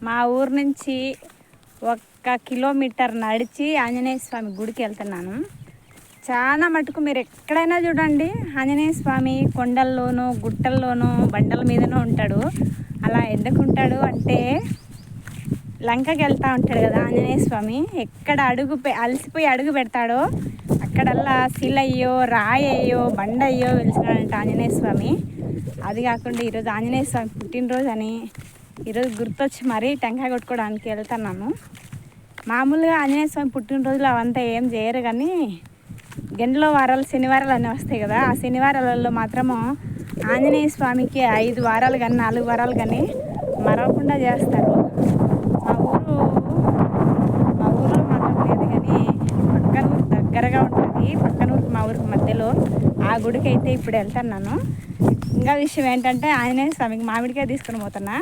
మా ఊరు నుంచి 1 కిలోమీటర్ నడిచి ఆంజనేయ స్వామి గుడికి వెళ్తున్నాను. చాలా మటుకు మీరు ఎక్కడైనా చూడండి, ఆంజనేయ స్వామి కొండల్లోనూ గుట్టల్లోనూ బండల మీదనూ ఉంటాడు. అలా ఎందుకు ఉంటాడు అంటే లంకకి వెళ్తూ ఉంటాడు కదా ఆంజనేయ స్వామి. ఎక్కడ అలసిపోయి అడుగు పెడతాడో అక్కడల్లా శిలయ్యో రాయయ్యో బండయ్యో వెలిసినాడంట ఆంజనేయ స్వామి. అది కాకుండా ఈరోజు ఆంజనేయ స్వామి పుట్టినరోజు అని ఈరోజు గుర్తొచ్చి మరీ టెంకాయ కొట్టుకోవడానికి వెళ్తున్నాను. మామూలుగా ఆంజనేయ స్వామి పుట్టినరోజులు అవంతా ఏం చేయరు, కానీ గంటలో వారాలు శనివారాలు అన్నీ వస్తాయి కదా, ఆ శనివారాలలో మాత్రము ఆంజనేయ స్వామికి 5 వారాలు కానీ 4 వారాలు కానీ మరవకుండా చేస్తారు. మా ఊరు మాత్రం లేదు, కానీ పక్కన ఊరు దగ్గరగా ఉంటుంది. పక్కన ఊరికి మా ఊరికి మధ్యలో ఆ గుడికి అయితే ఇప్పుడు వెళ్తున్నాను. ఇంకా విషయం ఏంటంటే ఆంజనేయ స్వామికి మామిడికాయ తీసుకొని పోతున్నా.